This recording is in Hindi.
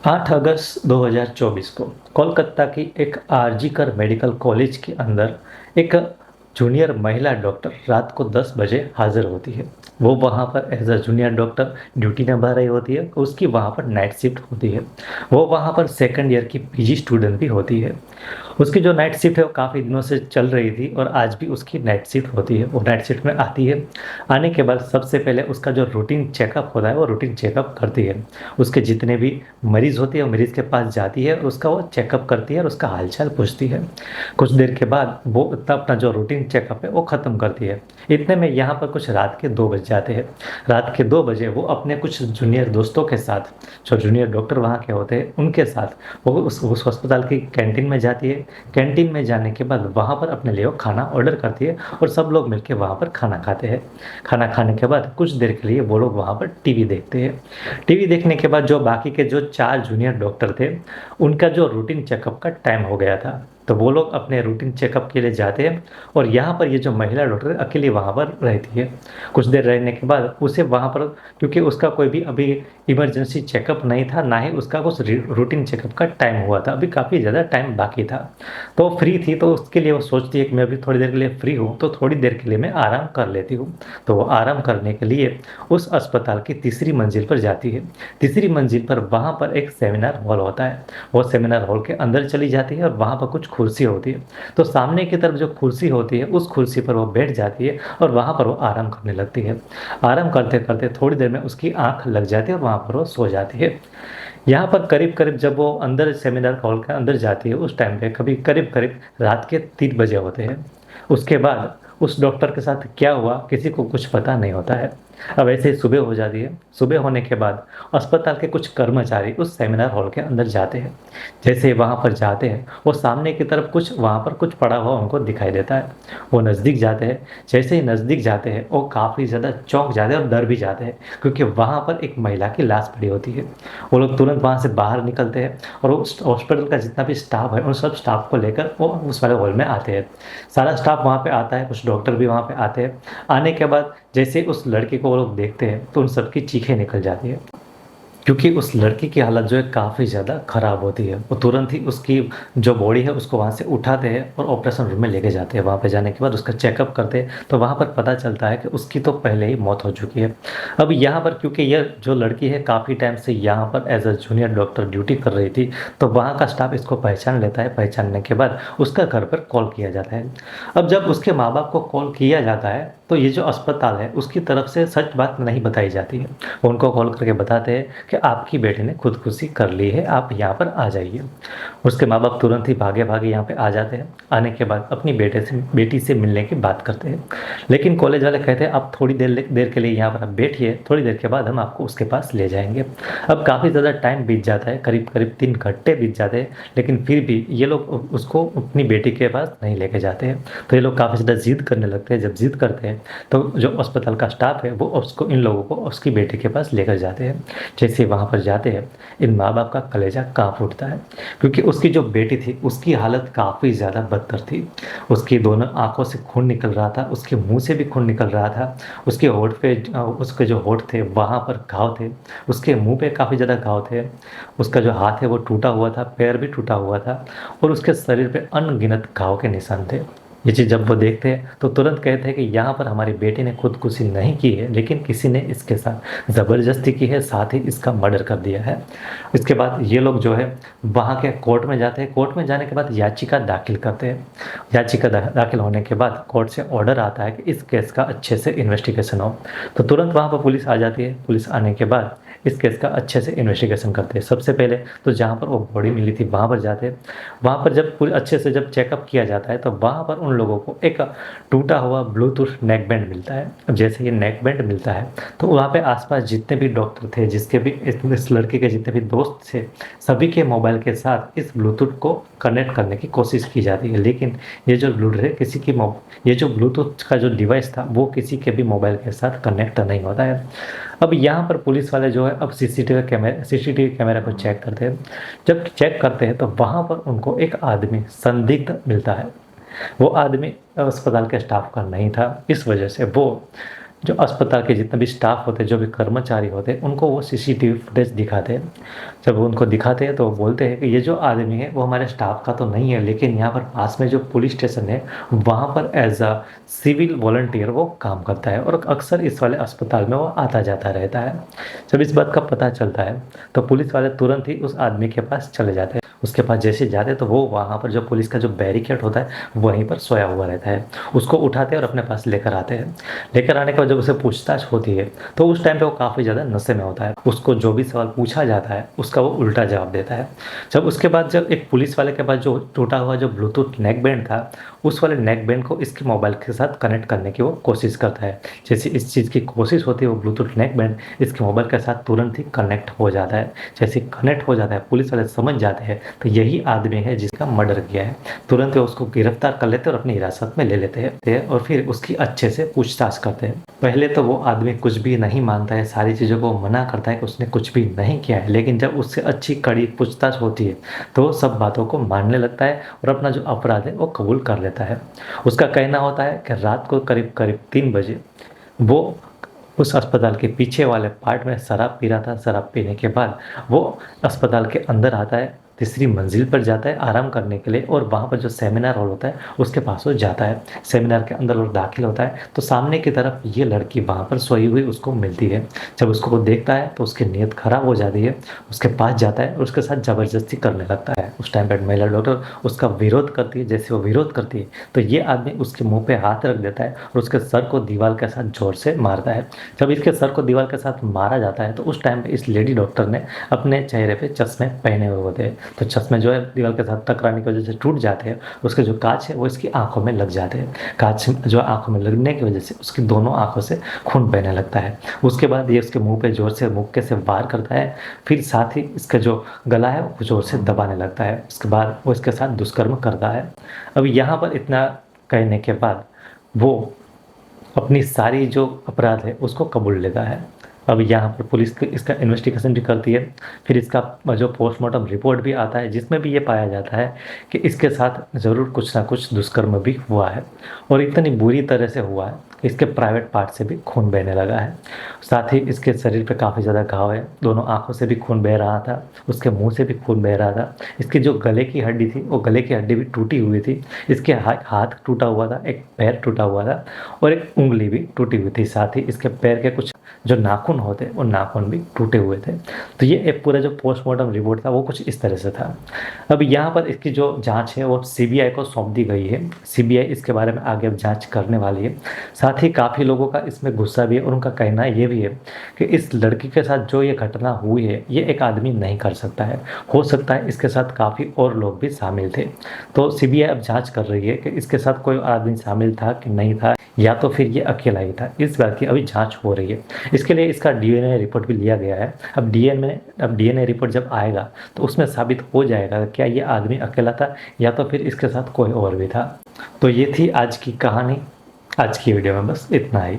8 अगस्त 2024 को कोलकाता की एक आरजीकर मेडिकल कॉलेज के अंदर एक जूनियर महिला डॉक्टर रात को 10 बजे हाजिर होती है। वो वहाँ पर as a junior doctor duty निभा रही होती है। उसकी वहाँ पर नाइट शिफ्ट होती है। वो वहाँ पर सेकंड ईयर की पीजी स्टूडेंट भी होती है। उसकी जो नाइट शिफ्ट है वो काफ़ी दिनों से चल रही थी और आज भी उसकी नाइट शिफ्ट होती है। वो नाइट शिफ्ट में आती है। आने के बाद सबसे पहले उसका जो रूटीन चेकअप होता है वो रूटीन चेकअप करती है। उसके जितने भी मरीज़ होती है वो मरीज़ के पास जाती है और उसका वो चेकअप करती है और उसका हालचाल पूछती है। कुछ देर के बाद वो अपना जो रूटीन चेकअप है वो ख़त्म करती है। इतने में यहाँ पर कुछ रात के 2 बज जाते हैं। रात के 2 बजे वो अपने कुछ जूनियर दोस्तों के साथ, जो जूनियर डॉक्टर वहाँ के होते हैं उनके साथ, वो उस अस्पताल की कैंटीन में जाती है। कैंटीन में जाने के बाद वहाँ पर अपने लिए वो खाना ऑर्डर करती है और सब लोग मिलके वहाँ पर खाना खाते हैं। खाना खाने के बाद कुछ देर के लिए वो लोग वहाँ पर टीवी देखते हैं। टीवी देखने के बाद जो बाकी के जो 4 जूनियर डॉक्टर थे, उनका जो रूटीन चेकअप का टाइम हो गया था, तो वो लोग अपने रूटीन चेकअप के लिए जाते हैं और यहाँ पर ये जो महिला डॉक्टर अकेली वहाँ पर रहती है। कुछ देर रहने के बाद उसे वहाँ पर, क्योंकि उसका कोई भी अभी इमरजेंसी चेकअप नहीं था, ना ही उसका कुछ रूटीन चेकअप का टाइम हुआ था, अभी काफ़ी ज़्यादा टाइम बाकी था। तो फ्री थी तो उसके लिए वो सोचती है कि मैं अभी थोड़ी देर के लिए फ्री हूँ तो थोड़ी देर के लिए मैं आराम कर लेती हूँ। तो वो आराम करने के लिए उस अस्पताल की तीसरी मंजिल पर जाती है। तीसरी मंजिल पर वहाँ पर एक सेमिनार हॉल होता है। वो सेमिनार हॉल के अंदर चली जाती है और वहाँ पर कुछ कुर्सी होती है। तो सामने की तरफ जो कुर्सी होती है उस कुर्सी पर वो बैठ जाती है और वहाँ पर वो आराम करने लगती है। आराम करते करते थोड़ी देर में उसकी आँख लग जाती है और वहाँ पर वो सो जाती है। यहाँ पर करीब करीब जब वो अंदर सेमिनार हॉल के अंदर जाती है उस टाइम पे कभी करीब करीब रात के 3 बजे होते हैं। उसके बाद उस डॉक्टर के साथ क्या हुआ किसी को कुछ पता नहीं होता है। अब ऐसे ही सुबह हो जाती है। सुबह होने के बाद अस्पताल के कुछ कर्मचारी उस सेमिनार हॉल के अंदर जाते हैं। जैसे ही वहाँ पर जाते हैं वो सामने की तरफ कुछ वहाँ पर कुछ पड़ा हुआ उनको दिखाई देता है। वो नज़दीक जाते हैं। जैसे ही नज़दीक जाते हैं वो काफ़ी ज़्यादा चौंक जाते हैं और डर भी जाते हैं, क्योंकि वहाँ पर एक महिला की लाश पड़ी होती है। वो लोग तुरंत वहाँ से बाहर निकलते हैं और उस हॉस्पिटल का जितना भी स्टाफ है उन सब स्टाफ को लेकर वो उस वाले हॉल में आते हैं। सारा स्टाफ वहाँ पे आता है, कुछ डॉक्टर भी वहाँ पे आते हैं। आने के बाद जैसे उस लड़के को वो लोग देखते हैं तो उन सबकी चीखें निकल जाती है, क्योंकि उस लड़की की हालत जो है काफ़ी ज़्यादा ख़राब होती है। वो तुरंत ही उसकी जो बॉडी है उसको वहाँ से उठाते हैं और ऑपरेशन रूम में लेके जाते हैं। वहाँ पे जाने के बाद उसका चेकअप करते हैं तो वहाँ पर पता चलता है कि उसकी तो पहले ही मौत हो चुकी है। अब यहाँ पर क्योंकि यह जो लड़की है काफ़ी टाइम से यहाँ पर as a junior doctor duty कर रही थी, तो वहाँ का स्टाफ इसको पहचान लेता है। पहचानने के बाद उसका घर पर कॉल किया जाता है। अब जब उसके माँ बाप को कॉल किया जाता है तो ये जो अस्पताल है उसकी तरफ से सच बात नहीं बताई जाती है। उनको कॉल करके बताते हैं कि आपकी बेटी ने खुदकुशी कर ली है, आप यहाँ पर आ जाइए। उसके माँ बाप तुरंत ही भागे भागे यहाँ पे आ जाते हैं। आने के बाद अपनी बेटी से मिलने की बात करते हैं। लेकिन कॉलेज वाले कहते हैं आप थोड़ी देर के लिए यहाँ पर आप बैठिए, थोड़ी देर के बाद हम आपको उसके पास ले जाएंगे। अब काफ़ी ज़्यादा टाइम बीत जाता है, करीब करीब 3 घंटे बीत जाते हैं, लेकिन फिर भी ये लोग उसको अपनी बेटी के पास नहीं लेके जाते हैं। तो ये लोग काफ़ी ज़्यादा जिद करने लगते हैं। जब जिद करते हैं तो जो अस्पताल का स्टाफ है वो उसको इन लोगों को उसकी बेटी के पास लेकर जाते हैं। जैसे वहाँ पर जाते हैं इन माँ बाप का कलेजा काँप उठता है, क्योंकि उसकी जो बेटी थी उसकी हालत काफ़ी ज़्यादा बदतर थी। उसकी दोनों आँखों से खून निकल रहा था, उसके मुंह से भी खून निकल रहा था। उसके होठ पे उसके जो होठ थे वहाँ पर घाव थे। उसके मुंह पे काफ़ी ज़्यादा घाव थे। उसका जो हाथ है वो टूटा हुआ था, पैर भी टूटा हुआ था और उसके शरीर पे अनगिनत घाव के निशान थे। ये चीज़ जब वो देखते हैं तो तुरंत कहते हैं कि यहाँ पर हमारी बेटी ने खुदकुशी नहीं की है, लेकिन किसी ने इसके साथ ज़बरदस्ती की है, साथ ही इसका मर्डर कर दिया है। इसके बाद ये लोग जो है वहाँ के कोर्ट में जाते हैं। कोर्ट में जाने के बाद याचिका दाखिल करते हैं। याचिका दाखिल होने के बाद कोर्ट से ऑर्डर आता है कि इस केस का अच्छे से इन्वेस्टिगेशन हो। तो तुरंत वहाँ पर पुलिस आ जाती है। पुलिस आने के बाद इस केस का अच्छे से इन्वेस्टिगेशन करते हैं। सबसे पहले तो जहाँ पर वो बॉडी मिली थी वहाँ पर जाते हैं। वहाँ पर जब पूरे अच्छे से जब चेकअप किया जाता है तो वहाँ पर उन लोगों को एक टूटा हुआ ब्लूटूथ नेक बैंड मिलता है। अब जैसे ये नेक बैंड मिलता है तो वहाँ पे आसपास जितने भी डॉक्टर थे, जिसके भी इस लड़के के जितने भी दोस्त थे, सभी के मोबाइल के साथ इस ब्लूटूथ को कनेक्ट करने की कोशिश की जाती है। लेकिन ये जो ब्लूटूथ है ये जो ब्लूटूथ का जो डिवाइस था वो किसी के भी मोबाइल के साथ कनेक्ट नहीं होता है। अब यहाँ पर पुलिस वाले जो है अब सीसीटीवी कैमरा को चेक करते हैं। जब चेक करते हैं तो वहाँ पर उनको एक आदमी संदिग्ध मिलता है। वो आदमी अस्पताल के स्टाफ का नहीं था। इस वजह से वो जो अस्पताल के जितने भी स्टाफ होते हैं, जो भी कर्मचारी होते हैं, उनको वो सीसीटीवी फुटेज दिखाते हैं। जब वो उनको दिखाते हैं तो वो बोलते हैं कि ये जो आदमी है वो हमारे स्टाफ का तो नहीं है, लेकिन यहाँ पर पास में जो पुलिस स्टेशन है वहाँ पर एज अ सिविल वॉलंटियर वो काम करता है और अक्सर इस वाले अस्पताल में वो आता जाता रहता है। जब इस बात का पता चलता है तो पुलिस वाले तुरंत ही उस आदमी के पास चले जाते हैं। उसके पास जैसे जाते तो वो वहाँ पर जो पुलिस का जो बैरिकेड होता है वहीं पर सोया हुआ रहता है। उसको उठाते हैं और अपने पास लेकर आते हैं। लेकर आने के बाद जब उसे पूछताछ होती है तो उस टाइम पे वो काफ़ी ज़्यादा नशे में होता है। उसको जो भी सवाल पूछा जाता है उसका वो उल्टा जवाब देता है। जब उसके बाद जब एक पुलिस वाले के पास जो टूटा हुआ जो ब्लूटूथ नेक बैंड था, उस वाले नेक बैंड को इसके मोबाइल के साथ कनेक्ट करने की वो कोशिश करता है। जैसे इस चीज़ की कोशिश होती है वो ब्लूटूथ नेक बैंड इसके मोबाइल के साथ तुरंत ही कनेक्ट हो जाता है। जैसे कनेक्ट हो जाता है पुलिस वाले समझ जाते हैं तो यही आदमी है जिसका मर्डर किया है। तुरंत वो उसको गिरफ्तार कर लेते हैं और अपनी हिरासत में ले लेते हैं और फिर उसकी अच्छे से पूछताछ करते हैं। पहले तो वो आदमी कुछ भी नहीं मानता है, सारी चीज़ों को मना करता है कि उसने कुछ भी नहीं किया है, लेकिन जब उससे अच्छी कड़ी पूछताछ होती है तो वो सब बातों को मानने लगता है और अपना जो अपराध है वो कबूल कर लेता है। उसका कहना होता है कि रात को करीब करीब 3 बजे वो उस अस्पताल के पीछे वाले पार्ट में शराब पी रहा था। शराब पीने के बाद वो अस्पताल के अंदर आता है, तीसरी मंजिल पर जाता है आराम करने के लिए और वहाँ पर जो सेमिनार हॉल होता है उसके पास वो जाता है। सेमिनार के अंदर वो दाखिल होता है तो सामने की तरफ ये लड़की वहाँ पर सोई हुई उसको मिलती है। जब उसको वो देखता है तो उसकी नीयत खराब हो जाती है। उसके पास जाता है और उसके साथ ज़बरदस्ती करने लगता है। उस टाइम पर महिला डॉक्टर उसका विरोध करती है। जैसे वो विरोध करती है तो ये आदमी उसके मुँह पर हाथ रख देता है और उसके सर को दीवार के साथ जोर से मारता है। जब इसके सर को दीवार के साथ मारा जाता है तो उस टाइम पे इस लेडी डॉक्टर ने अपने चेहरे पे चश्मे पहने हुए होते हैं। तो चश्मे जो है दीवार के साथ टकराने की वजह से टूट जाते हैं। उसके जो कांच है वो इसकी आंखों में लग जाते हैं। कांच जो आंखों में लगने की वजह से उसकी दोनों आंखों से खून बहने लगता है। उसके बाद ये उसके मुंह पे जोर से मुक्के से वार करता है। फिर साथ ही इसका जो गला है वो जोर से दबाने लगता है। उसके बाद वो इसके साथ दुष्कर्म करता है। अब यहाँ पर इतना कहने के बाद वो अपनी सारी जो अपराध है उसको कबूल लेता है। अब यहाँ पर पुलिस इसका इन्वेस्टिगेशन भी करती है। फिर इसका जो पोस्टमार्टम रिपोर्ट भी आता है जिसमें भी ये पाया जाता है कि इसके साथ ज़रूर कुछ ना कुछ दुष्कर्म भी हुआ है और इतनी बुरी तरह से हुआ है कि इसके प्राइवेट पार्ट से भी खून बहने लगा है। साथ ही इसके शरीर पे काफ़ी ज़्यादा घाव है। दोनों आंखों से भी खून बह रहा था, उसके मुंह से भी खून बह रहा था। इसकी जो गले की हड्डी थी वो गले की हड्डी भी टूटी हुई थी। इसके हाथ टूटा हुआ था, एक पैर टूटा हुआ था और एक उंगली भी टूटी हुई थी। साथ ही इसके पैर के कुछ जो नाखून होते वो नाखून भी टूटे हुए थे। तो ये एक पूरा जो पोस्टमार्टम रिपोर्ट था वो कुछ इस तरह से था। अब यहाँ पर इसकी जो जांच है वो सीबीआई को सौंप दी गई है। सीबीआई इसके बारे में आगे अब जांच करने वाली है। साथ ही काफ़ी लोगों का इसमें गुस्सा भी है और उनका कहना ये भी है कि इस लड़की के साथ जो ये घटना हुई है ये एक आदमी नहीं कर सकता है। हो सकता है इसके साथ काफ़ी और लोग भी शामिल थे। तो सीबीआई अब जाँच कर रही है कि इसके साथ कोई आदमी शामिल था कि नहीं था, या तो फिर ये अकेला ही था। इस बात की अभी जांच हो रही है। इसके लिए इसका डीएनए रिपोर्ट भी लिया गया है। अब डीएनए रिपोर्ट जब आएगा तो उसमें साबित हो जाएगा क्या ये आदमी अकेला था या तो फिर इसके साथ कोई और भी था। तो ये थी आज की कहानी। आज की वीडियो में बस इतना ही।